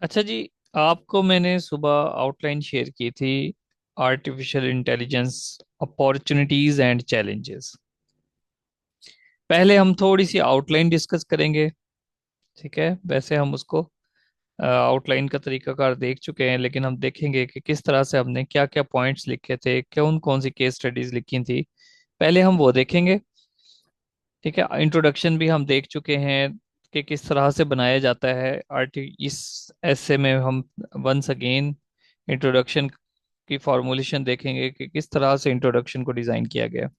अच्छा जी, आपको मैंने सुबह आउटलाइन शेयर की थी, artificial intelligence opportunities and challenges. पहले हम थोड़ी सी आउटलाइन डिस्कस करेंगे। ठीक है, वैसे हम उसको आउटलाइन का तरीकाकार देख चुके हैं, लेकिन हम देखेंगे कि किस तरह से हमने क्या क्या पॉइंट्स लिखे थे, कौन कौन सी केस स्टडीज लिखी थी। पहले हम वो देखेंगे। ठीक है, इंट्रोडक्शन भी हम देख चुके हैं कि किस तरह से बनाया जाता है आर्टि इस ऐसे में हम वंस अगेन इंट्रोडक्शन की फॉर्मुलेशन देखेंगे कि किस तरह से इंट्रोडक्शन को डिजाइन किया गया।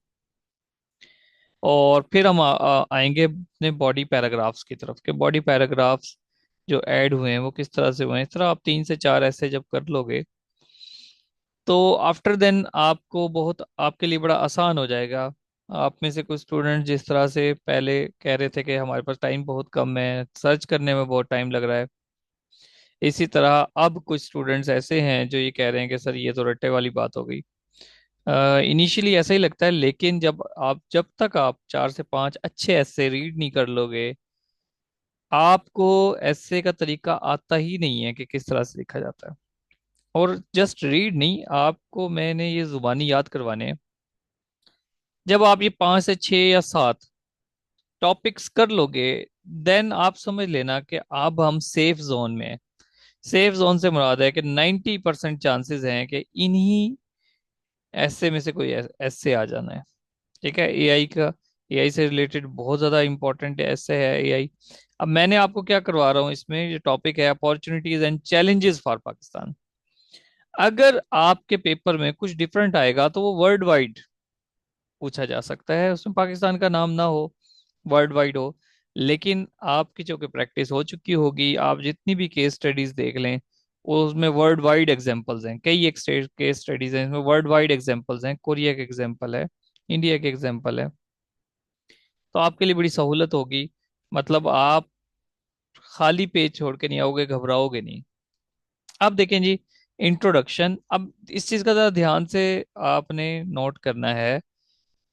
और फिर हम आएंगे अपने बॉडी पैराग्राफ्स की तरफ के बॉडी पैराग्राफ्स जो ऐड हुए हैं वो किस तरह से हुए हैं। इस तरह आप 3 से 4 ऐसे जब कर लोगे तो आफ्टर देन आपको बहुत आपके लिए बड़ा आसान हो जाएगा। आप में से कुछ स्टूडेंट जिस तरह से पहले कह रहे थे कि हमारे पास टाइम बहुत कम है, सर्च करने में बहुत टाइम लग रहा है, इसी तरह अब कुछ स्टूडेंट्स ऐसे हैं जो ये कह रहे हैं कि सर ये तो रट्टे वाली बात हो गई। इनिशियली ऐसा ही लगता है, लेकिन जब तक आप 4 से 5 अच्छे ऐसे रीड नहीं कर लोगे, आपको ऐसे का तरीका आता ही नहीं है कि किस तरह से लिखा जाता है। और जस्ट रीड नहीं, आपको मैंने ये जुबानी याद करवाने हैं। जब आप ये 5 से 6 या 7 टॉपिक्स कर लोगे, देन आप समझ लेना कि अब हम सेफ जोन में हैं। सेफ जोन से मुराद है कि 90% चांसेस हैं कि इन्हीं ऐसे में से कोई ऐसे आ जाना है। ठीक है, एआई का, एआई से रिलेटेड बहुत ज्यादा इंपॉर्टेंट ऐसे है एआई। अब मैंने आपको क्या करवा रहा हूँ, इसमें जो टॉपिक है opportunities and challenges for Pakistan. अगर आपके पेपर में कुछ डिफरेंट आएगा तो वो वर्ल्ड वाइड पूछा जा सकता है, उसमें पाकिस्तान का नाम ना हो, वर्ल्ड वाइड हो। लेकिन आपकी जो कि प्रैक्टिस हो चुकी होगी, आप जितनी भी केस स्टडीज देख लें, उसमें वर्ल्ड वाइड एग्जांपल्स हैं। कई एक केस स्टडीज हैं इसमें वर्ल्ड वाइड एग्जांपल्स हैं, कोरिया के एग्जांपल है, इंडिया के एग्जांपल है। तो आपके लिए बड़ी सहूलत होगी। मतलब आप खाली पेज छोड़ के नहीं आओगे, घबराओगे नहीं। अब देखें जी, इंट्रोडक्शन। अब इस चीज का जरा ध्यान से आपने नोट करना है।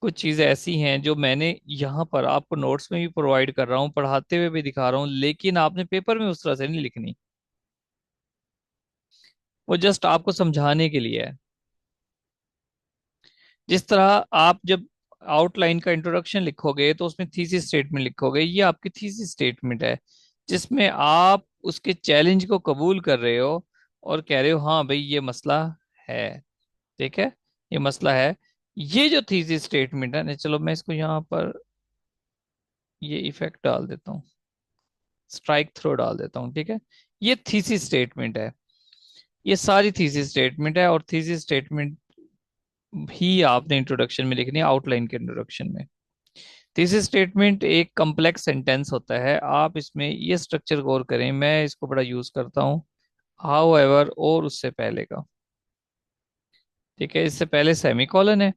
कुछ चीजें ऐसी हैं जो मैंने यहाँ पर आपको नोट्स में भी प्रोवाइड कर रहा हूँ, पढ़ाते हुए भी दिखा रहा हूँ, लेकिन आपने पेपर में उस तरह से नहीं लिखनी। वो जस्ट आपको समझाने के लिए है। जिस तरह आप जब आउटलाइन का इंट्रोडक्शन लिखोगे तो उसमें थीसिस स्टेटमेंट लिखोगे, ये आपकी थीसिस स्टेटमेंट है, जिसमें आप उसके चैलेंज को कबूल कर रहे हो और कह रहे हो हाँ भाई ये मसला है। ठीक है, ये मसला है। ये जो थीसिस स्टेटमेंट है ना, चलो मैं इसको यहाँ पर ये इफेक्ट डाल देता हूँ, स्ट्राइक थ्रो डाल देता हूँ। ठीक है, ये थीसिस स्टेटमेंट है, ये सारी थीसिस स्टेटमेंट है। और थीसिस स्टेटमेंट भी आपने इंट्रोडक्शन में लिखनी है, आउटलाइन के इंट्रोडक्शन में। थीसिस स्टेटमेंट एक कॉम्प्लेक्स सेंटेंस होता है, आप इसमें ये स्ट्रक्चर गौर करें, मैं इसको बड़ा यूज करता हूँ। हाउ एवर और उससे पहले का। ठीक है, इससे पहले सेमीकोलन है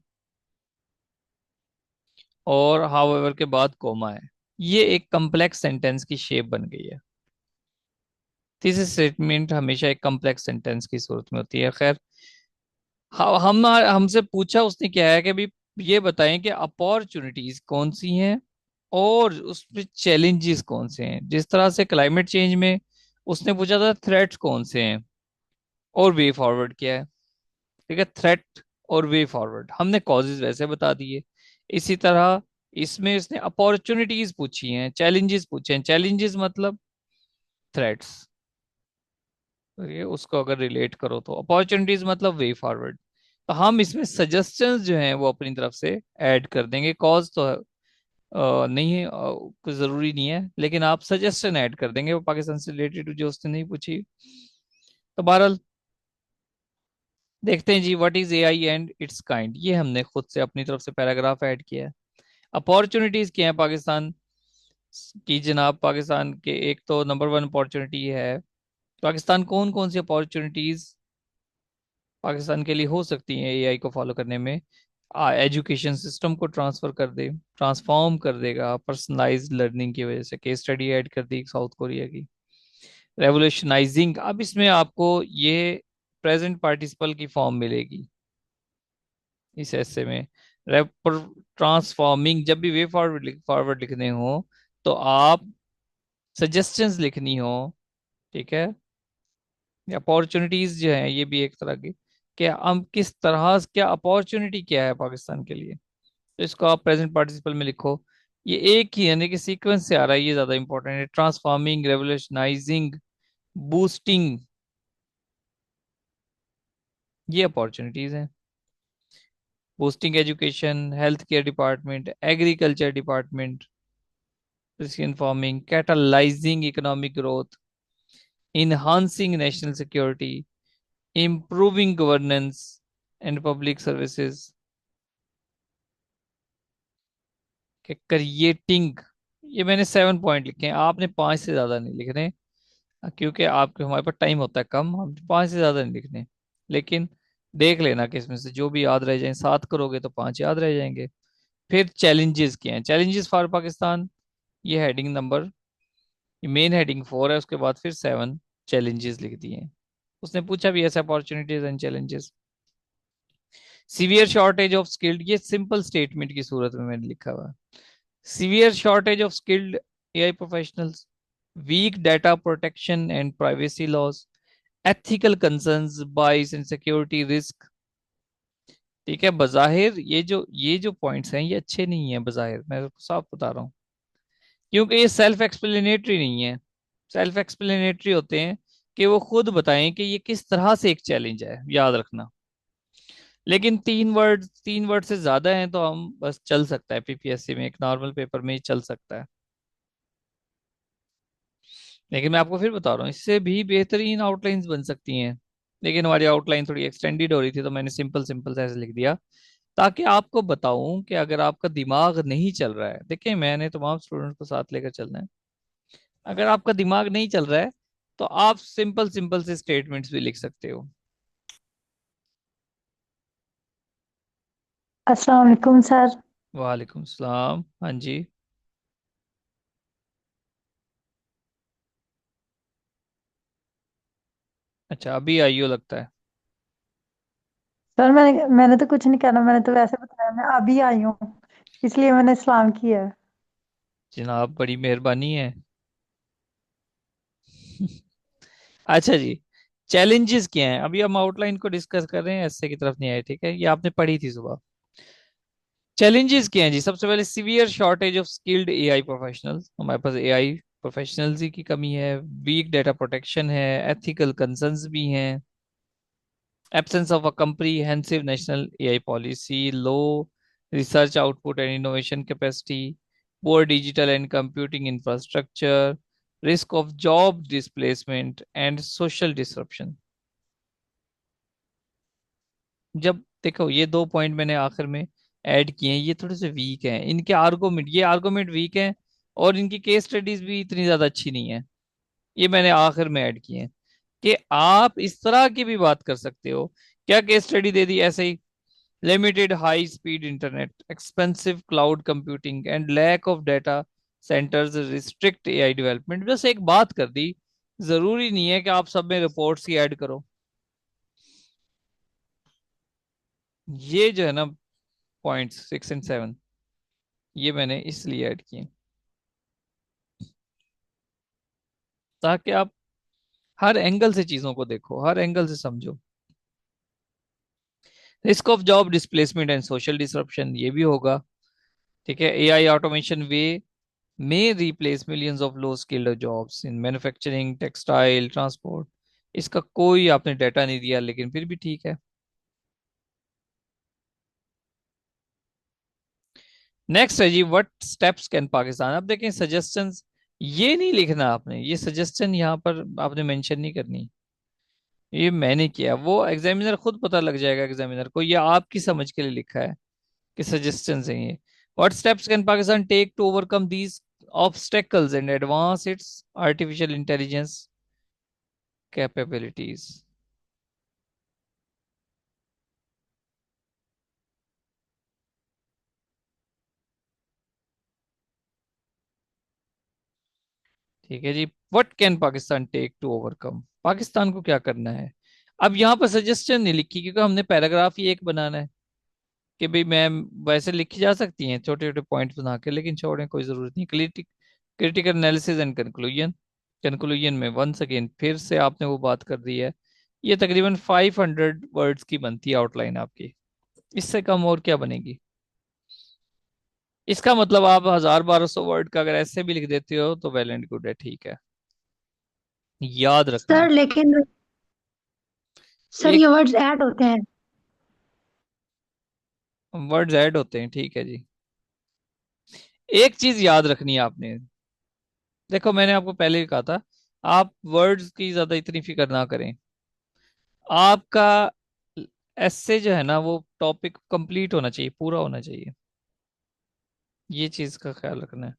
और हाउ एवर के बाद कोमा है। ये एक कॉम्प्लेक्स सेंटेंस की शेप बन गई है। थीसिस स्टेटमेंट हमेशा एक कॉम्प्लेक्स सेंटेंस की सूरत में होती है। खैर, हम हमसे पूछा उसने क्या है कि भाई ये बताएं कि अपॉर्चुनिटीज कौन सी हैं और उसमें चैलेंजेस कौन से हैं। जिस तरह से क्लाइमेट चेंज में उसने पूछा था थ्रेट्स कौन से हैं और वे फॉरवर्ड क्या है। ठीक है, थ्रेट और वे फॉरवर्ड हमने कॉजेज वैसे बता दिए। इसी तरह इसमें इसने अपॉर्चुनिटीज पूछी हैं, चैलेंजेस पूछे हैं। चैलेंजेस मतलब थ्रेट्स, ये उसको अगर रिलेट करो तो अपॉर्चुनिटीज मतलब वे फॉरवर्ड। तो हम इसमें सजेशंस जो हैं वो अपनी तरफ से ऐड कर देंगे। कॉज तो नहीं है, कुछ जरूरी नहीं है, लेकिन आप सजेशन ऐड कर देंगे वो पाकिस्तान से रिलेटेड जो उसने नहीं पूछी। तो बहरहाल देखते हैं जी, what is AI and its kind, ये हमने खुद से अपनी तरफ से पैराग्राफ ऐड किया है। अपॉर्चुनिटीज क्या है पाकिस्तान की जनाब? पाकिस्तान के एक तो नंबर वन अपॉर्चुनिटी है, पाकिस्तान कौन कौन सी अपॉर्चुनिटीज पाकिस्तान के लिए हो सकती हैं एआई को फॉलो करने में? एजुकेशन सिस्टम को ट्रांसफॉर्म कर देगा पर्सनलाइज्ड लर्निंग की वजह से। केस स्टडी ऐड कर दी साउथ कोरिया की। रेवोल्यूशनाइजिंग, अब इसमें आपको ये प्रेजेंट पार्टिसिपल की फॉर्म मिलेगी इस ऐसे में। ट्रांसफॉर्मिंग, जब भी वे फॉरवर्ड लिखने हो तो आप सजेशंस लिखनी हो। ठीक है, अपॉर्चुनिटीज जो है ये भी एक तरह की, कि हम किस तरह, क्या अपॉर्चुनिटी क्या है पाकिस्तान के लिए। तो इसको आप प्रेजेंट पार्टिसिपल में लिखो। ये एक ही यानी कि सीक्वेंस से आ रहा है, ये ज्यादा इंपॉर्टेंट है। ट्रांसफॉर्मिंग, रेवोल्यूशनाइजिंग, बूस्टिंग, ये अपॉर्चुनिटीज हैं। Boosting education, health care department, agriculture department, precision farming, catalysing economic growth, enhancing national security, improving governance and public services, creating. ये मैंने 7 पॉइंट लिखे हैं, आपने 5 से ज्यादा नहीं लिखने, क्योंकि आपके हमारे पास टाइम होता है कम, हम 5 से ज्यादा नहीं लिखने। लेकिन देख लेना कि इसमें से जो भी याद रह जाए, 7 करोगे तो 5 याद रह जाएंगे। फिर चैलेंजेस क्या हैं, चैलेंजेस फॉर पाकिस्तान, ये हेडिंग नंबर, ये मेन हेडिंग 4 है, उसके बाद फिर 7 चैलेंजेस लिख दिए हैं। उसने पूछा भी ऐसे opportunities and challenges. Severe shortage of skilled, ये सिंपल स्टेटमेंट की सूरत में मैंने लिखा हुआ है। Severe shortage of skilled AI professionals, weak data protection and privacy laws, ethical concerns, bias and security risk. ठीक है, बज़ाहिर ये जो पॉइंट्स हैं ये अच्छे नहीं है बज़ाहिर, मैं आपको साफ बता रहा हूँ, क्योंकि ये सेल्फ एक्सप्लेनेटरी नहीं है। सेल्फ एक्सप्लेनेटरी होते हैं कि वो खुद बताएं कि ये किस तरह से एक चैलेंज है, याद रखना। लेकिन 3 वर्ड से ज्यादा हैं तो हम बस चल सकता है, पीपीएससी में एक नॉर्मल पेपर में ही चल सकता है। लेकिन मैं आपको फिर बता रहा हूँ, इससे भी बेहतरीन आउटलाइंस बन सकती हैं। लेकिन हमारी आउटलाइन थोड़ी एक्सटेंडेड हो रही थी, तो मैंने सिंपल सिंपल से ऐसे लिख दिया, ताकि आपको बताऊं कि अगर आपका दिमाग नहीं चल रहा है, देखिए मैंने तमाम स्टूडेंट को साथ लेकर चलना है, अगर आपका दिमाग नहीं चल रहा है तो आप सिंपल सिंपल से स्टेटमेंट्स भी लिख सकते हो। अस्सलाम वालेकुम सर। वालेकुम सलाम, हाँ जी। अच्छा, अभी आइयो लगता है। सर मैंने मैंने तो कुछ नहीं कहना, मैंने तो वैसे बताया, मैं अभी आई हूँ, इसलिए मैंने सलाम किया है। जनाब बड़ी मेहरबानी है। अच्छा जी, चैलेंजेस क्या हैं, अभी हम आउटलाइन को डिस्कस कर रहे हैं, ऐसे की तरफ नहीं आए, ठीक है, ये आपने पढ़ी थी सुबह। चैलेंजेस क्या हैं जी, सबसे पहले severe shortage of skilled AI professionals, हमारे पास एआई प्रोफेशनल्स ही की कमी है। वीक डेटा प्रोटेक्शन है, एथिकल कंसर्न्स भी हैं, absence of a comprehensive national AI policy, low research output and innovation capacity, poor digital and computing infrastructure, risk of job displacement and social disruption. जब देखो ये 2 point मैंने आखिर में add किए हैं, ये थोड़े से वीक हैं, इनके आर्गुमेंट, ये आर्गुमेंट वीक हैं, और इनकी केस स्टडीज भी इतनी ज्यादा अच्छी नहीं है। ये मैंने आखिर में ऐड किए हैं कि आप इस तरह की भी बात कर सकते हो। क्या केस स्टडी दे दी ऐसे ही, limited high speed internet, expensive cloud computing and lack of data centres restrict AI development, बस एक बात कर दी। जरूरी नहीं है कि आप सब में रिपोर्ट्स ही ऐड करो। ये जो है ना, पॉइंट्स 6 एंड 7, ये मैंने इसलिए ऐड किए ताकि आप हर एंगल से चीजों को देखो, हर एंगल से समझो। Risk of job displacement and social disruption, ये भी होगा। ठीक है, AI automation way may replace millions of low skilled jobs in manufacturing, textile, transport। इसका कोई आपने डाटा नहीं दिया, लेकिन फिर भी ठीक है। नेक्स्ट है जी, व्हाट स्टेप्स कैन पाकिस्तान, अब देखें सजेशंस, ये नहीं लिखना आपने, ये सजेशन यहाँ पर आपने मेंशन नहीं करनी। ये मैंने किया, वो एग्जामिनर खुद पता लग जाएगा एग्जामिनर को, ये आपकी समझ के लिए लिखा है कि सजेशंस हैं ये। What steps can Pakistan take to overcome these obstacles and advance its artificial intelligence capabilities. ठीक है जी, what can Pakistan take to overcome, Pakistan को क्या करना है। अब यहाँ पर सजेशन नहीं लिखी, क्योंकि हमने पैराग्राफ ही एक बनाना है, कि भाई मैम वैसे लिखी जा सकती हैं छोटे छोटे पॉइंट्स बना के, लेकिन छोड़ने कोई जरूरत नहीं। Critical analysis and conclusion, conclusion में वंस अगेन फिर से आपने वो बात कर दी है। ये तकरीबन 500 वर्ड्स की बनती है आउटलाइन आपकी, इससे कम और क्या बनेगी। इसका मतलब आप 1000 1200 वर्ड का अगर ऐसे भी लिख देते हो तो वेल एंड गुड है, ठीक है, याद रखना है। सर लेकिन सर एक ये वर्ड्स ऐड होते हैं। वर्ड्स ऐड होते हैं, ठीक है जी। एक चीज याद रखनी है आपने, देखो मैंने आपको पहले ही कहा था, आप वर्ड्स की ज्यादा इतनी फिक्र ना करें। आपका एस्से जो है ना वो टॉपिक कंप्लीट होना चाहिए, पूरा होना चाहिए, ये चीज का ख्याल रखना है।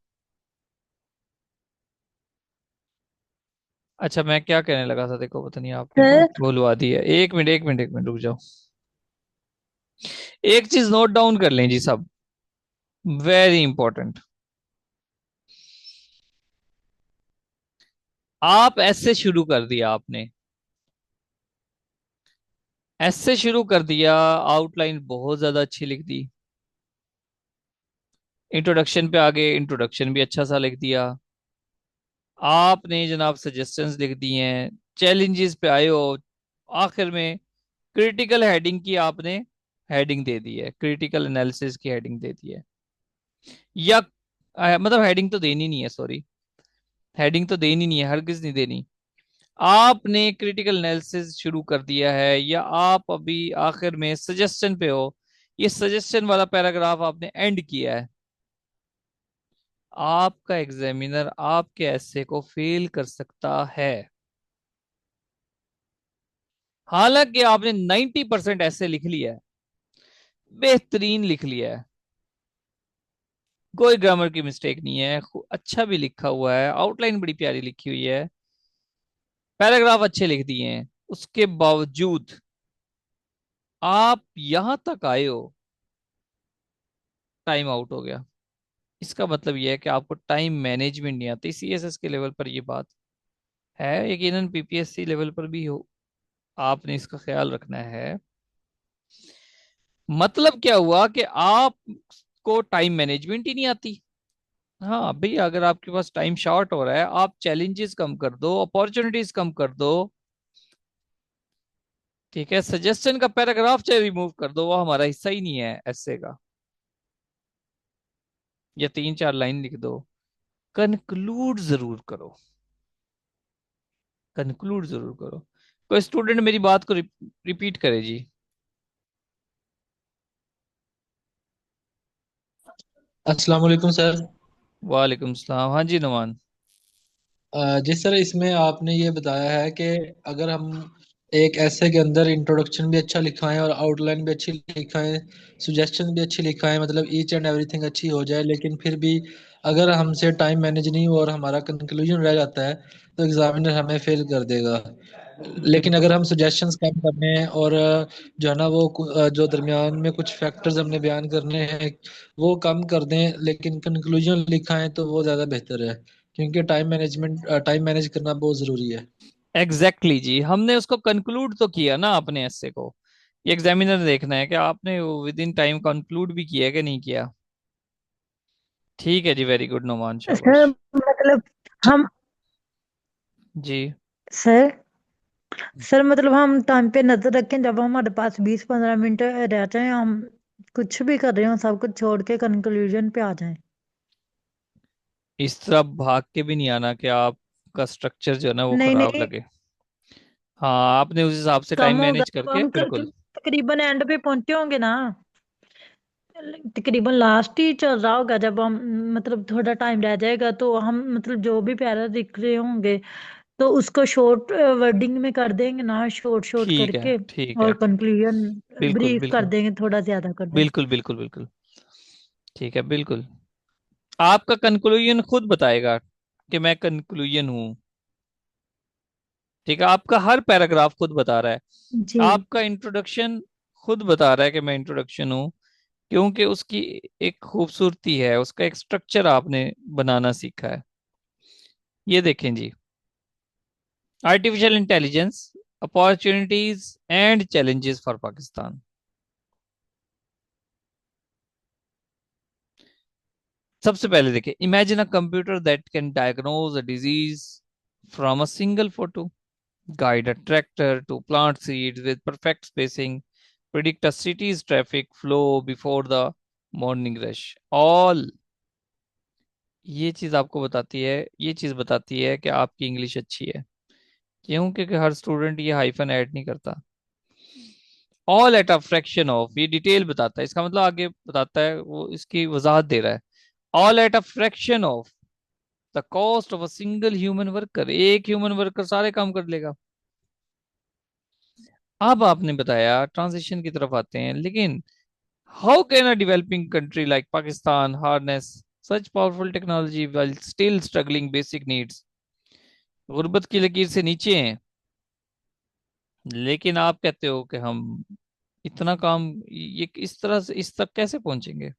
अच्छा मैं क्या कहने लगा था, देखो पता नहीं आपने बात सर भूलवा दी है। एक मिनट एक मिनट एक मिनट रुक जाओ। एक चीज नोट डाउन कर लें जी सब, वेरी इंपॉर्टेंट। आप ऐसे शुरू कर दिया आपने, ऐसे शुरू कर दिया, आउटलाइन बहुत ज्यादा अच्छी लिख दी, इंट्रोडक्शन पे आगे इंट्रोडक्शन भी अच्छा सा लिख दिया, आपने जनाब सजेशंस लिख दिए हैं, चैलेंजेस पे आए हो, आखिर में क्रिटिकल हेडिंग की आपने हेडिंग दे दी है, क्रिटिकल एनालिसिस की हेडिंग दे दी है, या मतलब हेडिंग तो देनी नहीं है, सॉरी, हेडिंग तो देनी नहीं है, हरगिज नहीं देनी। आपने क्रिटिकल एनालिसिस शुरू कर दिया है, या आप अभी आखिर में सजेशन पे हो, ये सजेशन वाला पैराग्राफ आपने एंड किया है, आपका एग्जामिनर आपके ऐसे को फेल कर सकता है। हालांकि आपने 90% ऐसे लिख लिया है, बेहतरीन लिख लिया है, कोई ग्रामर की मिस्टेक नहीं है, अच्छा भी लिखा हुआ है, आउटलाइन बड़ी प्यारी लिखी हुई है, पैराग्राफ अच्छे लिख दिए हैं, उसके बावजूद आप यहां तक आए हो, टाइम आउट हो गया। इसका मतलब यह है कि आपको टाइम मैनेजमेंट नहीं आती। सीएसएस के लेवल पर ये बात है, यकीनन पीपीएससी लेवल पर भी हो, आपने इसका ख्याल रखना है। मतलब क्या हुआ कि आपको टाइम मैनेजमेंट ही नहीं आती। हाँ भैया, अगर आपके पास टाइम शॉर्ट हो रहा है, आप चैलेंजेस कम कर दो, अपॉर्चुनिटीज कम कर दो, ठीक है, सजेशन का पैराग्राफ चाहे रिमूव कर दो, वो हमारा हिस्सा ही नहीं है ऐसे का, या 3 4 लाइन लिख दो, कंक्लूड जरूर करो, कंक्लूड जरूर करो। कोई स्टूडेंट मेरी बात को रिपीट करे जी। अस्सलाम वालेकुम सर। वालेकुम सलाम, हाँ जी नुमान। जिस तरह इसमें आपने ये बताया है कि अगर हम एक ऐसे के अंदर इंट्रोडक्शन भी अच्छा लिखाएं और आउटलाइन भी अच्छी लिखाएं, सुजेशन भी अच्छी लिखाएं, मतलब ईच एंड एवरीथिंग अच्छी हो जाए, लेकिन फिर भी अगर हमसे टाइम मैनेज नहीं हो और हमारा कंक्लूजन रह जाता है तो एग्जामिनर हमें फेल कर देगा। लेकिन अगर हम सजेशंस कम करने हैं और जो है ना वो जो दरमियान में कुछ फैक्टर्स हमने बयान करने हैं वो कम कर दें, लेकिन कंक्लूजन लिखा है तो वो ज़्यादा बेहतर है, क्योंकि टाइम मैनेज करना बहुत ज़रूरी है। एग्जैक्टली जी, हमने उसको कंक्लूड तो किया ना अपने ऐसे को, ये एग्जामिनर ने देखना है कि आपने विद इन टाइम कंक्लूड भी किया है कि नहीं किया। ठीक है जी, वेरी गुड नुमान, सर शाबाश। मतलब हम जी। सर सर मतलब हम टाइम पे नजर रखें, जब हमारे पास 20 15 मिनट रहते हैं, हम कुछ भी कर रहे हो सब कुछ छोड़ के कंक्लूजन पे आ जाएं। इस तरह भाग के भी नहीं आना कि आपका स्ट्रक्चर जो है ना वो नहीं खराब नहीं, लगे। हाँ, आपने उस हिसाब से टाइम कम होगा मैनेज तो करके हम बिल्कुल। तकरीबन एंड पे पहुंचे होंगे ना। तकरीबन लास्ट ही चल रहा होगा, जब हम मतलब थोड़ा टाइम रह जाएगा तो हम मतलब जो भी पैरा दिख रहे होंगे तो उसको शॉर्ट वर्डिंग में कर देंगे ना, शॉर्ट शॉर्ट ठीक है करके। ठीक है, और कंक्लूजन बिल्कुल ब्रीफ कर बिल्कुल देंगे, थोड़ा ज्यादा कर देंगे। बिल्कुल बिल्कुल बिल्कुल, ठीक है बिल्कुल। आपका कंक्लूजन खुद बताएगा कि मैं कंक्लूजन हूँ, ठीक है, आपका हर पैराग्राफ खुद बता रहा है, जी आपका इंट्रोडक्शन खुद बता रहा है कि मैं इंट्रोडक्शन हूँ, क्योंकि उसकी एक खूबसूरती है, उसका एक स्ट्रक्चर आपने बनाना सीखा है। ये देखें जी, artificial intelligence, opportunities and challenges for Pakistan. सबसे पहले देखिए, imagine a computer that can diagnose a disease from a single photo, guide a tractor to plant seeds with perfect spacing, predict a city's traffic flow before the morning rush. All ये चीज आपको बताती है, ये चीज बताती है कि आपकी इंग्लिश अच्छी है। क्यों? क्योंकि हर स्टूडेंट ये हाइफन ऐड नहीं करता। All at a fraction of, ये डिटेल बताता है, इसका मतलब आगे बताता है, वो इसकी वजाहत दे रहा है। All at a fraction of the cost of a single human worker, एक ह्यूमन वर्कर सारे काम कर लेगा। अब आपने बताया, ट्रांजिशन की तरफ आते हैं, लेकिन how can a developing country like Pakistan harness such powerful technology while still struggling basic needs? गुर्बत की लकीर से नीचे हैं, लेकिन आप कहते हो कि हम इतना काम, ये इस तरह से इस तक कैसे पहुंचेंगे?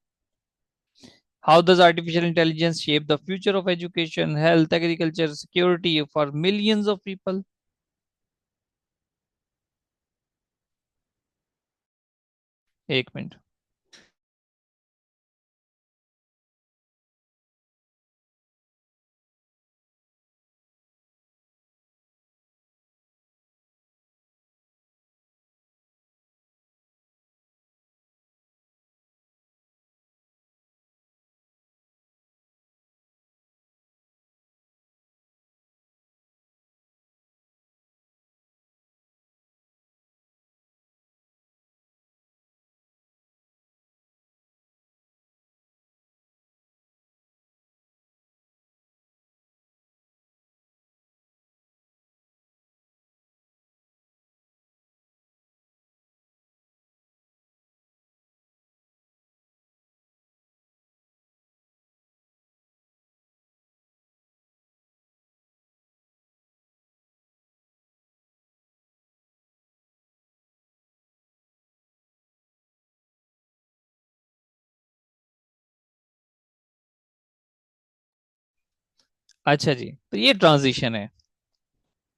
How does artificial intelligence shape the future of education, health, agriculture, security for millions of people? एक मिनट। अच्छा जी, तो ये ट्रांजिशन है,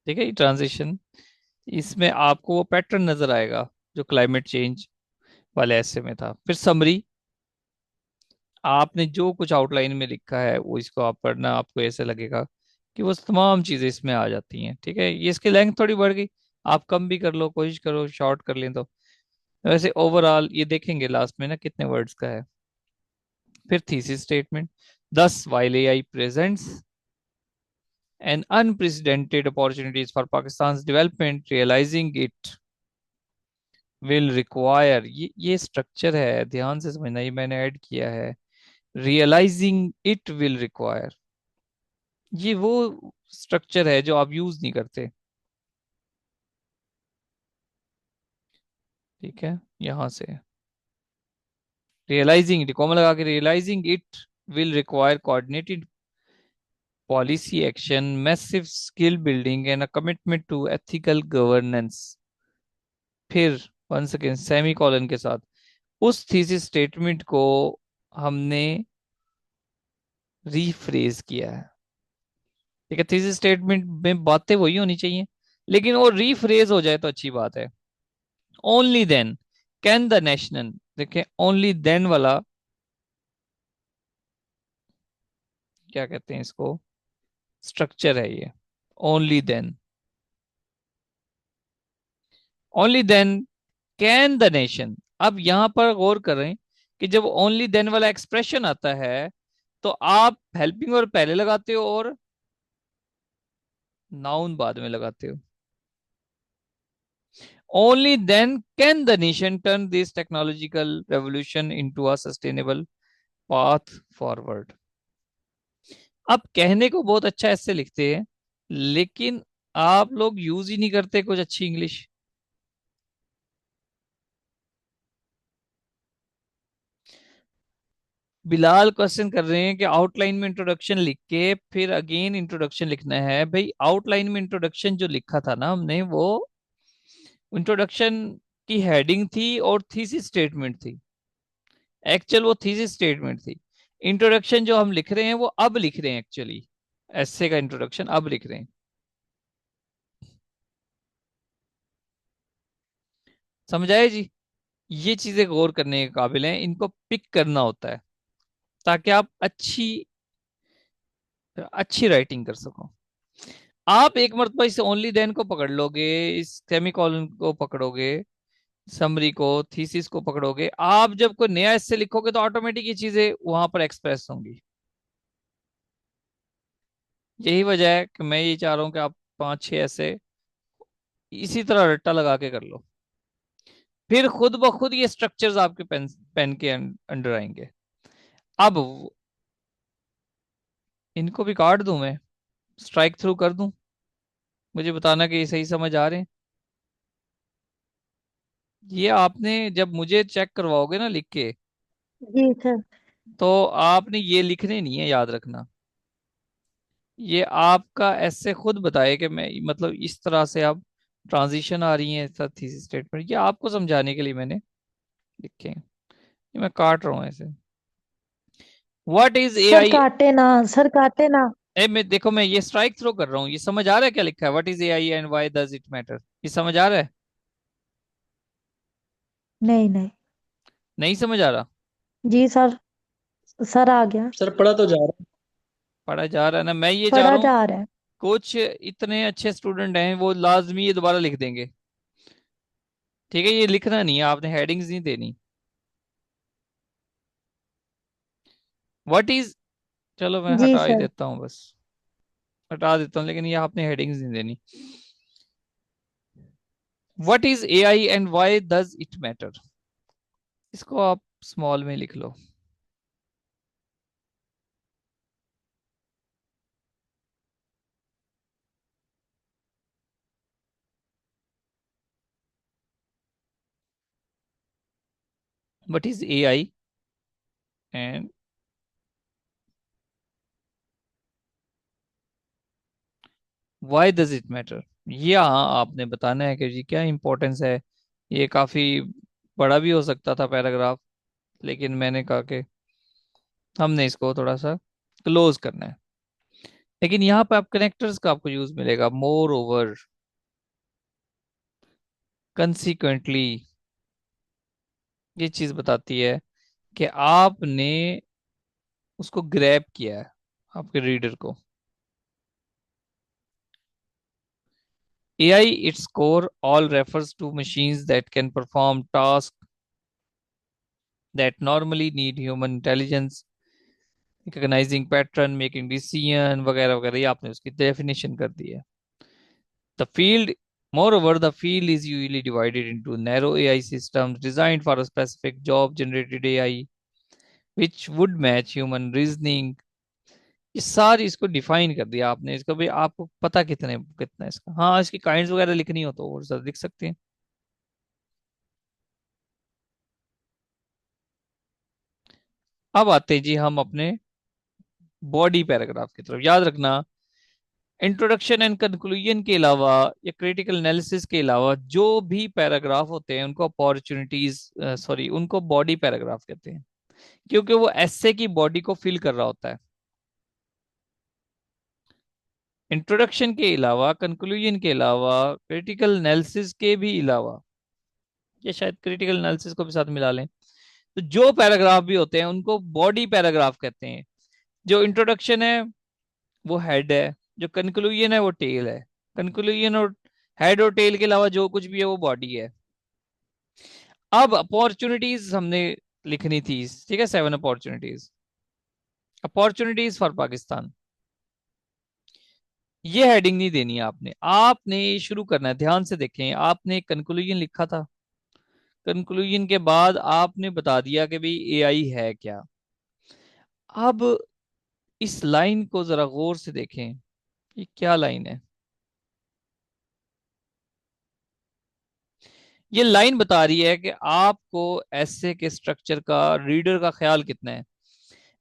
ठीक है, ये ट्रांजिशन, इसमें आपको वो पैटर्न नजर आएगा जो क्लाइमेट चेंज वाले ऐसे में था। फिर समरी, आपने जो कुछ आउटलाइन में लिखा है वो इसको आप पढ़ना, आपको ऐसे लगेगा कि वो तमाम चीजें इसमें आ जाती हैं, ठीक है। ये इसकी लेंथ थोड़ी बढ़ गई, आप कम भी कर लो, कोशिश करो शॉर्ट कर लें तो। वैसे ओवरऑल ये देखेंगे लास्ट में ना कितने वर्ड्स का है। फिर थीसिस स्टेटमेंट, दस while AI presents an unprecedented opportunities for Pakistan's development, realizing it will require, ये स्ट्रक्चर है, ध्यान से समझना, ये मैंने ऐड किया है, रियलाइजिंग इट विल रिक्वायर, ये वो स्ट्रक्चर है जो आप यूज नहीं करते, ठीक है। यहां से रियलाइजिंग कॉमा लगा के, realising it will require coordinated policy action, massive skill building and a commitment to ethical governance. फिर वन सेकेंड सेमी कॉलन के साथ उस थीसिस स्टेटमेंट को हमने रीफ्रेज किया है, ठीक है। थीसिस स्टेटमेंट में बातें वही होनी चाहिए, लेकिन वो रीफ्रेज हो जाए तो अच्छी बात है। Only then can the national, देखें ओनली देन वाला क्या कहते हैं इसको, स्ट्रक्चर है ये। Only then, only then can the nation. अब यहां पर गौर करें कि जब ओनली देन वाला एक्सप्रेशन आता है तो आप हेल्पिंग और पहले लगाते हो और नाउन बाद में लगाते हो। Only then can the nation turn this technological revolution into a sustainable path forward. अब कहने को बहुत अच्छा ऐसे लिखते हैं, लेकिन आप लोग यूज ही नहीं करते कुछ अच्छी इंग्लिश। बिलाल क्वेश्चन कर रहे हैं कि आउटलाइन में इंट्रोडक्शन लिख के फिर अगेन इंट्रोडक्शन लिखना है। भाई आउटलाइन में इंट्रोडक्शन जो लिखा था ना हमने, वो इंट्रोडक्शन की हेडिंग थी और थीसिस स्टेटमेंट थी, एक्चुअल वो थीसिस स्टेटमेंट थी। इंट्रोडक्शन जो हम लिख रहे हैं वो अब लिख रहे हैं, एक्चुअली एस्से का इंट्रोडक्शन अब लिख रहे हैं। समझाए जी? ये चीजें गौर करने के काबिल हैं, इनको पिक करना होता है ताकि आप अच्छी अच्छी राइटिंग कर सको। आप एक मरतबा इस ओनली देन को पकड़ लोगे, इस सेमीकोलन को पकड़ोगे, समरी को, थीसिस को पकड़ोगे, आप जब कोई नया एस्से लिखोगे तो ऑटोमेटिक ये चीजें वहां पर एक्सप्रेस होंगी। यही वजह है कि मैं ये चाह रहा हूँ कि आप 5-6 ऐसे इसी तरह रट्टा लगा के कर लो, फिर खुद ब खुद ये स्ट्रक्चर्स आपके पेन पेन के अंडर आएंगे। अब इनको भी काट दूं मैं, स्ट्राइक थ्रू कर दूं, मुझे बताना कि ये सही समझ आ रहे हैं। ये आपने जब मुझे चेक करवाओगे ना लिख के, जी सर। तो आपने ये लिखने नहीं है, याद रखना। ये आपका ऐसे खुद बताए कि मैं मतलब इस तरह से आप ट्रांजिशन आ रही है थीसिस स्टेटमेंट, ये आपको समझाने के लिए मैंने लिखे हैं। ये मैं काट रहा हूँ ऐसे। What is sir AI? काटे ना, सर काटे ना। मैं देखो, मैं ये स्ट्राइक थ्रो कर रहा हूँ, ये समझ आ रहा है क्या लिखा है? What is AI and why does it matter? ये समझ आ रहा है? नहीं नहीं। नहीं समझ आ रहा? जी सर, सर आ गया। सर पढ़ा तो जा रहा पढ़ा जा रहा है ना? मैं ये चाह पढ़ा रहा हूँ, जा रहा है। कुछ इतने अच्छे स्टूडेंट हैं वो लाजमी ये दोबारा लिख देंगे। ठीक है, ये लिखना नहीं है आपने, हेडिंग्स नहीं देनी। व्हाट इज, चलो मैं जी हटा ही सर। देता हूँ बस, हटा देता हूँ, लेकिन ये आपने हेडिंग्स नहीं देनी। What is AI and why does it matter? इसको आप स्मॉल में लिख लो। What is AI and why does it matter? ये हाँ आपने बताना है कि जी क्या इंपॉर्टेंस है। ये काफी बड़ा भी हो सकता था पैराग्राफ, लेकिन मैंने कहा कि हमने इसको थोड़ा सा क्लोज करना है। लेकिन यहाँ पे आप कनेक्टर्स का आपको यूज मिलेगा, मोर ओवर, कंसिक्वेंटली। ये चीज बताती है कि आपने उसको ग्रैब किया है, आपके रीडर को। AI its core all refers to machines that can perform tasks that normally need human intelligence, recognizing pattern, making decision वगैरह वगैरह, ये आपने उसकी डेफिनेशन कर दी है। The field, moreover, the field is usually divided into narrow AI systems designed for a specific job, generated AI, which would match human reasoning। ये सारी इसको डिफाइन कर दिया आपने, इसको भी आपको पता कितने कितना इसका, हाँ इसकी काइंड्स वगैरह लिखनी हो तो और ज्यादा लिख सकते हैं। अब आते हैं जी हम अपने बॉडी पैराग्राफ की तरफ। याद रखना, इंट्रोडक्शन एंड कंक्लूजन के अलावा या क्रिटिकल एनालिसिस के अलावा जो भी पैराग्राफ होते हैं उनको अपॉर्चुनिटीज, सॉरी, उनको बॉडी पैराग्राफ कहते हैं, क्योंकि वो एस्से की बॉडी को फिल कर रहा होता है। इंट्रोडक्शन के अलावा, कंक्लूजन के अलावा, क्रिटिकल एनालिसिस के भी अलावा, या शायद क्रिटिकल एनालिसिस को भी साथ मिला लें, तो जो पैराग्राफ भी होते हैं उनको बॉडी पैराग्राफ कहते हैं। जो इंट्रोडक्शन है वो हेड है, जो कंक्लूजन है वो टेल है। कंक्लूजन और हेड और टेल के अलावा जो कुछ भी है वो बॉडी है। अब अपॉर्चुनिटीज हमने लिखनी थी, ठीक है, 7 अपॉर्चुनिटीज, अपॉर्चुनिटीज फॉर पाकिस्तान। ये हेडिंग नहीं देनी है आपने, आपने शुरू करना है। ध्यान से देखें, आपने कंक्लूजन लिखा था, कंक्लूजन के बाद आपने बता दिया कि भाई एआई है क्या। अब इस लाइन को जरा गौर से देखें, ये क्या लाइन है? ये लाइन बता रही है कि आपको ऐसे के स्ट्रक्चर का, रीडर का ख्याल कितना है।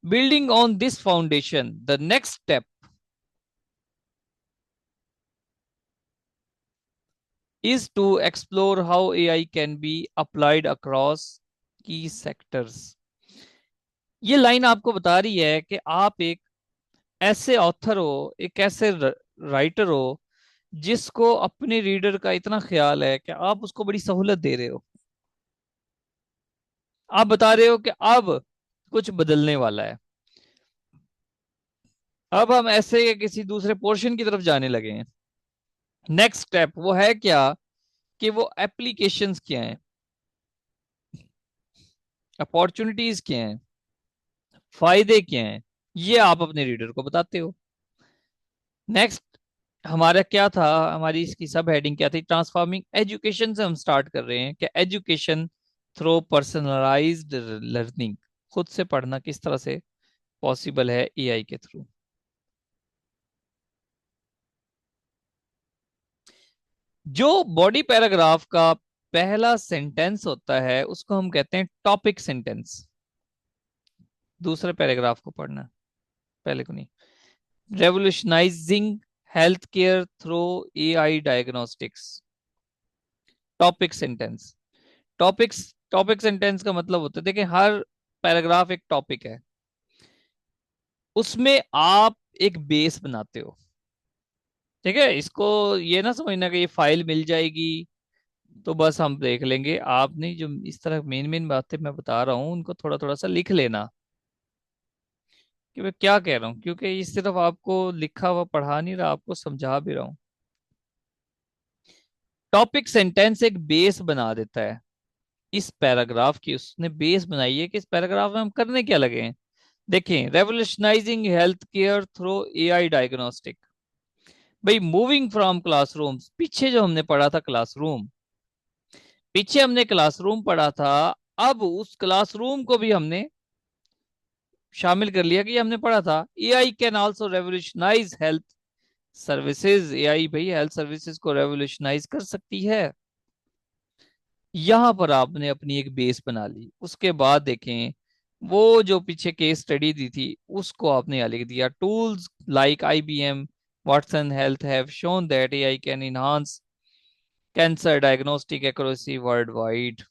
Building on this foundation the next step is to explore how AI can be applied across key sectors। ये लाइन आपको बता रही है कि आप एक ऐसे ऑथर हो, एक ऐसे राइटर हो जिसको अपने रीडर का इतना ख्याल है कि आप उसको बड़ी सहूलत दे रहे हो। आप बता रहे हो कि अब कुछ बदलने वाला है, अब हम ऐसे के किसी दूसरे पोर्शन की तरफ जाने लगे हैं। नेक्स्ट स्टेप वो है क्या, कि वो एप्लीकेशंस क्या हैं, अपॉर्चुनिटीज क्या हैं, फायदे क्या हैं, ये आप अपने रीडर को बताते हो। नेक्स्ट हमारा क्या था, हमारी इसकी सब हेडिंग क्या थी, ट्रांसफॉर्मिंग एजुकेशन से हम स्टार्ट कर रहे हैं कि एजुकेशन थ्रू पर्सनलाइज्ड लर्निंग, खुद से पढ़ना किस तरह से पॉसिबल है एआई के थ्रू। जो बॉडी पैराग्राफ का पहला सेंटेंस होता है उसको हम कहते हैं टॉपिक सेंटेंस। दूसरे पैराग्राफ को पढ़ना, पहले को नहीं। Revolutionising health care through AI diagnostics, topic sentence. Topic sentence का मतलब होता है, देखिए हर पैराग्राफ एक टॉपिक है, उसमें आप एक बेस बनाते हो। ठीक है, इसको ये ना समझना कि ये फाइल मिल जाएगी तो बस हम देख लेंगे। आपने जो इस तरह मेन मेन बातें मैं बता रहा हूँ उनको थोड़ा थोड़ा सा लिख लेना कि मैं क्या कह रहा हूँ, क्योंकि इस सिर्फ आपको लिखा हुआ पढ़ा नहीं रहा, आपको समझा भी रहा हूँ। टॉपिक सेंटेंस एक बेस बना देता है इस पैराग्राफ की, उसने बेस बनाई है कि इस पैराग्राफ में हम करने क्या लगे हैं। देखें, revolutionising health care through AI diagnostic. भाई मूविंग फ्रॉम क्लासरूम्स, पीछे जो हमने पढ़ा था क्लासरूम, पीछे हमने क्लासरूम पढ़ा था, अब उस क्लासरूम को भी हमने शामिल कर लिया कि हमने पढ़ा था AI can also revolutionise health services. AI भाई हेल्थ सर्विसेज को रेवोल्यूशनाइज कर सकती है। यहां पर आपने अपनी एक बेस बना ली, उसके बाद देखें वो जो पीछे केस स्टडी दी थी उसको आपने यहाँ लिख दिया। Tools like IBM Watson health have shown that AI can enhance cancer diagnostic accuracy world wide.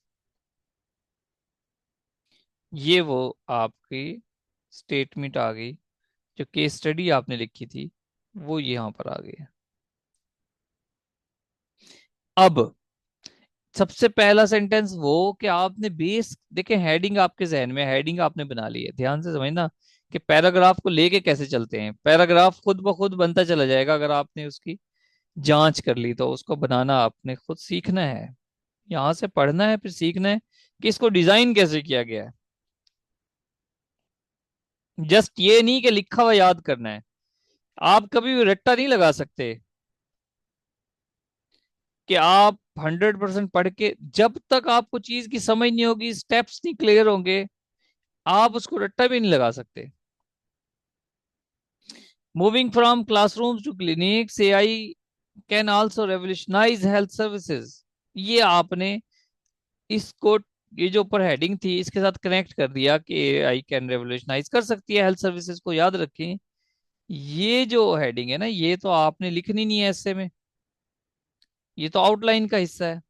ये वो आपकी स्टेटमेंट आ गई, जो केस स्टडी आपने लिखी थी वो यहाँ पर आ गई है। अब सबसे पहला सेंटेंस वो कि आपने बेस देखे, हेडिंग आपके जहन में, हेडिंग आपने बना ली है, ध्यान से समझना कि पैराग्राफ को लेके कैसे चलते हैं। पैराग्राफ खुद ब खुद बनता चला जाएगा अगर आपने उसकी जांच कर ली, तो उसको बनाना आपने खुद सीखना है, यहां से पढ़ना है फिर सीखना है कि इसको डिजाइन कैसे किया गया है। जस्ट ये नहीं कि लिखा हुआ याद करना है, आप कभी भी रट्टा नहीं लगा सकते कि आप 100% पढ़ के, जब तक आपको चीज की समझ नहीं होगी, स्टेप्स नहीं क्लियर होंगे, आप उसको रट्टा भी नहीं लगा सकते। Moving from classrooms to clinics, AI can also revolutionise health services. ये आपने इसको, ये जो ऊपर हेडिंग थी इसके साथ कनेक्ट कर दिया कि एआई कैन रेवोल्यूशनाइज कर सकती है हेल्थ सर्विसेज को। याद रखें, ये जो हेडिंग है ना, ये तो आपने लिखनी नहीं है ऐसे में, ये तो आउटलाइन का हिस्सा है।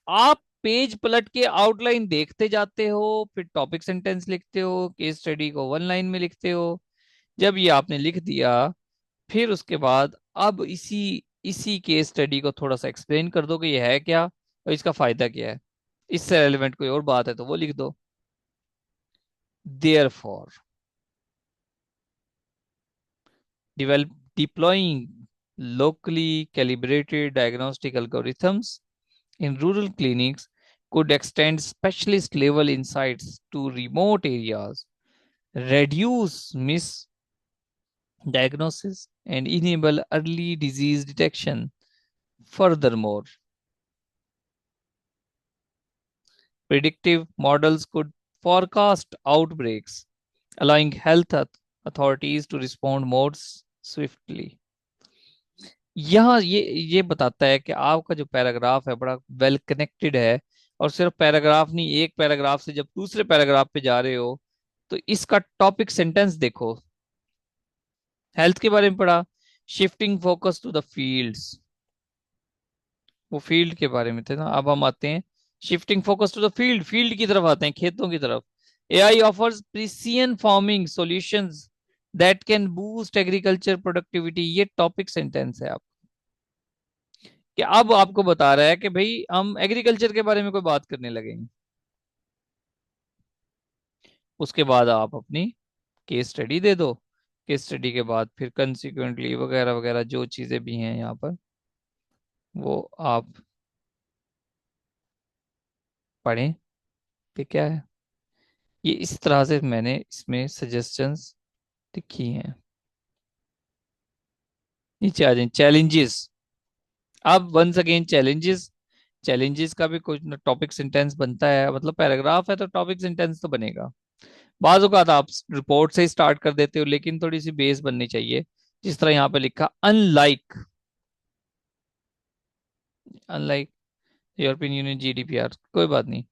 आप पेज पलट के आउटलाइन देखते जाते हो, फिर टॉपिक सेंटेंस लिखते हो, केस स्टडी को वन लाइन में लिखते हो। जब ये आपने लिख दिया, फिर उसके बाद अब इसी इसी केस स्टडी को थोड़ा सा एक्सप्लेन कर दो कि ये है क्या और इसका फायदा क्या है। इससे रेलिवेंट कोई और बात है तो वो लिख दो। Therefore develop deploying locally calibrated diagnostic algorithms in rural clinics could extend specialist level insights to remote areas, reduce misdiagnosis, and enable early disease detection. Furthermore, predictive models could forecast outbreaks, allowing authorities to respond more swiftly. यहाँ ये बताता है कि आपका जो paragraph है बड़ा well connected है, और सिर्फ पैराग्राफ नहीं, एक पैराग्राफ से जब दूसरे पैराग्राफ पे जा रहे हो तो इसका टॉपिक सेंटेंस देखो। हेल्थ के बारे में पढ़ा, shifting focus to the fields, वो फील्ड के बारे में थे ना। अब हम आते हैं shifting focus to the field, field की तरफ आते हैं, खेतों की तरफ। AI offers precision farming solutions that can boost agriculture productivity. ये टॉपिक सेंटेंस है आप, कि अब आपको बता रहा है कि भाई हम एग्रीकल्चर के बारे में कोई बात करने लगेंगे। उसके बाद आप अपनी केस स्टडी दे दो केस स्टडी के बाद फिर कंसिक्वेंटली वगैरह वगैरह जो चीजें भी हैं यहाँ पर वो आप पढ़ें कि क्या है। ये इस तरह से मैंने इसमें सजेशंस लिखी हैं। नीचे आ जाए चैलेंजेस। अब वंस अगेन चैलेंजेस। चैलेंजेस का भी कुछ टॉपिक सेंटेंस बनता है, मतलब पैराग्राफ है तो टॉपिक सेंटेंस तो बनेगा। बाज़ औक़ात आप रिपोर्ट से ही स्टार्ट कर देते हो, लेकिन थोड़ी सी बेस बननी चाहिए। जिस तरह यहाँ पे लिखा unlike, unlike European union GDPR, कोई बात नहीं।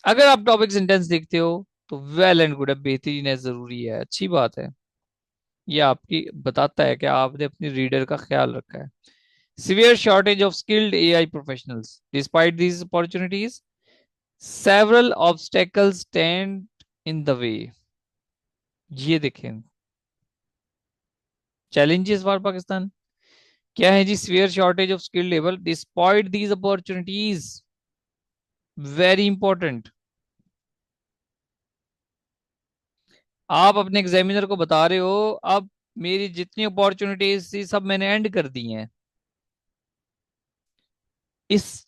अगर आप टॉपिक सेंटेंस देखते हो तो वेल एंड गुड है, बेहतरीन है, जरूरी है, अच्छी बात है। ये आपकी बताता है कि आपने अपनी रीडर का ख्याल रखा है। Severe shortage of skilled AI professionals despite these opportunities several obstacles stand in the way. ये देखें चैलेंजेस फॉर पाकिस्तान क्या है जी। Severe shortage of skilled labour despite these opportunities, very important. आप अपने एग्जामिनर को बता रहे हो अब मेरी जितनी अपॉर्चुनिटीज थी सब मैंने एंड कर दी हैं। इस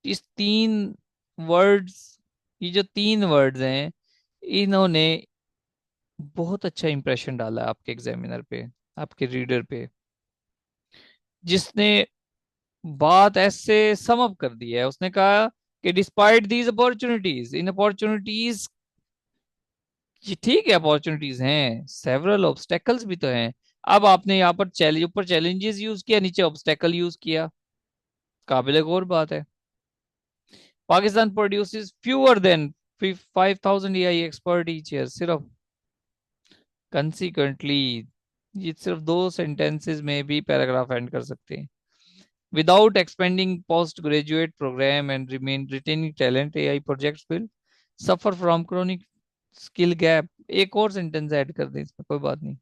इस तीन वर्ड्स, ये जो तीन वर्ड्स हैं, इन्होंने बहुत अच्छा इंप्रेशन डाला है आपके एग्जामिनर पे, आपके रीडर पे, जिसने बात ऐसे सम अप कर दी है। उसने कहा कि despite these opportunities, in opportunities, ये ठीक है अपॉर्चुनिटीज हैं, सेवरल ऑब्स्टेकल्स भी तो हैं। अब आपने यहाँ पर चैलेंज, ऊपर चैलेंजेस यूज किया, नीचे ऑब्स्टेकल यूज किया, काबिल गौर बात है। Pakistan produces fewer than 5,000 AI expert each year, सिर्फ कंसिक्वेंटली ये सिर्फ दो सेंटेंसेस में भी पैराग्राफ एंड कर सकते हैं। Without expanding post graduate programme and remain retaining talent AI projects will suffer from chronic skill gap. एक और सेंटेंस ऐड कर दें इसमें, कोई बात नहीं।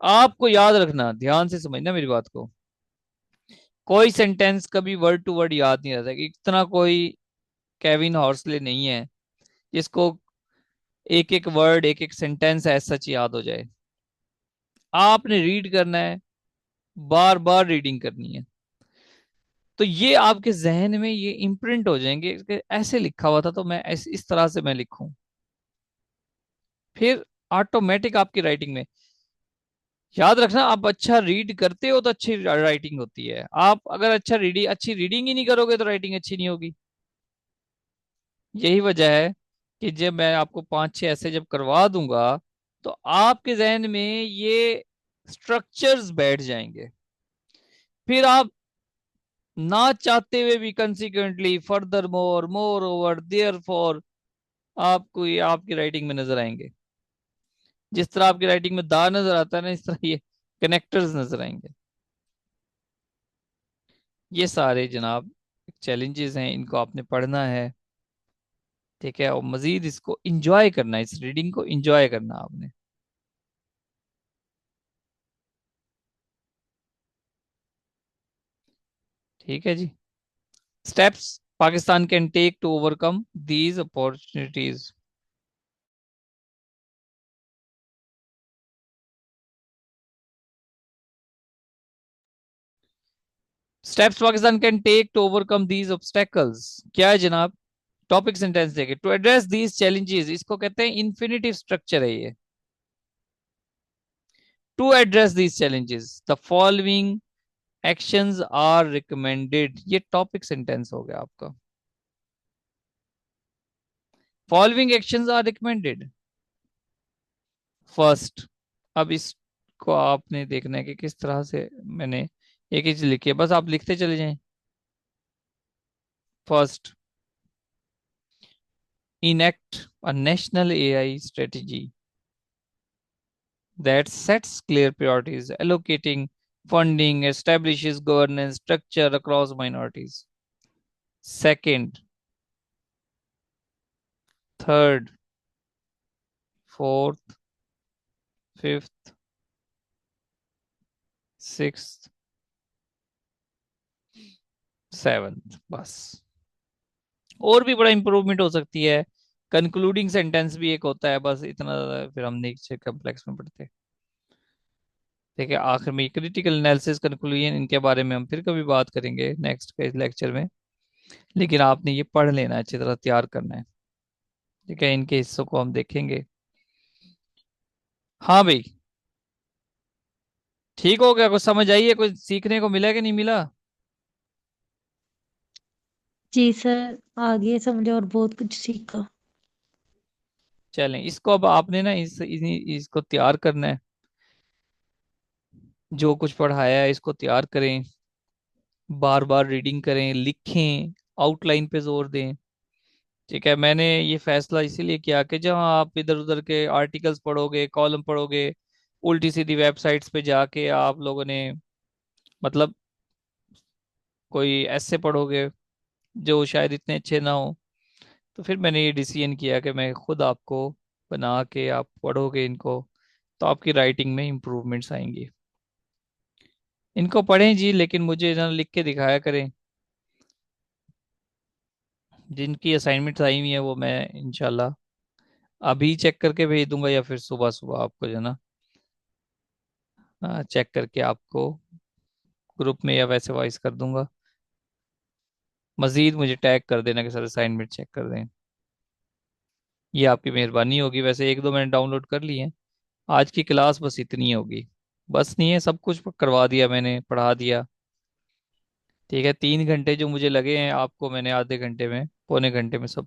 आपको याद रखना, ध्यान से समझना मेरी बात को, कोई सेंटेंस कभी वर्ड टू वर्ड याद नहीं रहता। इतना कोई केविन हॉर्सले नहीं है जिसको एक एक वर्ड एक एक सेंटेंस ऐसा सच याद हो जाए। आपने रीड करना है, बार बार रीडिंग करनी है, तो ये आपके जहन में ये इम्प्रिंट हो जाएंगे कि ऐसे लिखा हुआ था तो मैं इस तरह से मैं लिखूं। फिर ऑटोमेटिक आपकी राइटिंग में, याद रखना, आप अच्छा रीड करते हो तो अच्छी राइटिंग होती है। आप अगर अच्छी रीडिंग ही नहीं करोगे तो राइटिंग अच्छी नहीं होगी। यही वजह है कि जब मैं आपको पांच छह ऐसे जब करवा दूंगा तो आपके जहन में ये स्ट्रक्चर्स बैठ जाएंगे। फिर आप ना चाहते हुए भी कंसिक्वेंटली फर्दर मोर ओवर देयर फॉर आपको ये आपकी राइटिंग में नजर आएंगे। जिस तरह आपकी राइटिंग में दा नजर आता है ना, इस तरह ये कनेक्टर्स नजर आएंगे। ये सारे जनाब चैलेंजेस हैं, इनको आपने पढ़ना है, ठीक है, और मजीद इसको इंजॉय करना है, इस रीडिंग को इंजॉय करना आपने। ठीक है जी। Steps Pakistan can take to overcome these opportunities. Steps Pakistan can take to overcome these obstacles, क्या है जनाब। टॉपिक सेंटेंस देखे, टू एड्रेस दीज चैलेंजेस, इसको कहते हैं इन्फिनिटिव स्ट्रक्चर है ये। To address these challenges the following actions are recommended, ये टॉपिक सेंटेंस हो गया आपका। Following actions are recommended. First, अब इसको आपने देखना है कि किस तरह से मैंने एक ही चीज लिखी है, बस आप लिखते चले जाएं। First, enact a national AI strategy that sets clear priorities, allocating funding, establishes governance structure across minorities. Second, third, fourth, fifth, sixth, seventh, बस। और भी बड़ा इंप्रूवमेंट हो सकती है कंक्लूडिंग सेंटेंस भी एक होता है, बस इतना ज़्यादा फिर हम नीचे कम्प्लेक्स में पढ़ते हैं। ठीक है, आखिर में क्रिटिकल एनालिसिस, कंक्लूजन, इनके बारे में हम फिर कभी बात करेंगे नेक्स्ट के लेक्चर में। लेकिन आपने ये पढ़ लेना है, अच्छी तरह तैयार करना है। ठीक है, इनके हिस्सों को हम देखेंगे। हाँ भाई, ठीक हो गया? कुछ समझ आई है? कुछ सीखने को मिला कि नहीं मिला? जी सर, आगे समझे और बहुत कुछ सीखा। चलें, इसको अब आपने ना इसको तैयार करना है। जो कुछ पढ़ाया है इसको तैयार करें, बार बार रीडिंग करें, लिखें, आउटलाइन पे जोर दें। ठीक है, मैंने ये फैसला इसीलिए किया कि जहां आप इधर उधर के आर्टिकल्स पढ़ोगे, कॉलम पढ़ोगे, उल्टी सीधी वेबसाइट्स पे जाके आप लोगों ने मतलब कोई ऐसे पढ़ोगे जो शायद इतने अच्छे ना हो, तो फिर मैंने ये डिसीजन किया कि मैं खुद आपको बना के आप पढ़ोगे इनको, तो आपकी राइटिंग में इम्प्रूवमेंट्स आएंगी। इनको पढ़ें जी, लेकिन मुझे ना लिख के दिखाया करें। जिनकी असाइनमेंट्स आई हुई है वो मैं इंशाल्लाह अभी चेक करके भेज दूंगा, या फिर सुबह सुबह आपको जो है ना चेक करके आपको ग्रुप में या वैसे वॉइस कर दूंगा। मजीद मुझे टैग कर देना कि सर असाइनमेंट चेक कर दें, ये आपकी मेहरबानी होगी। वैसे एक दो मैंने डाउनलोड कर लिए हैं। आज की क्लास बस इतनी होगी, बस नहीं है, सब कुछ करवा दिया मैंने, पढ़ा दिया। ठीक है, 3 घंटे जो मुझे लगे हैं, आपको मैंने आधे घंटे में, पौने घंटे में सब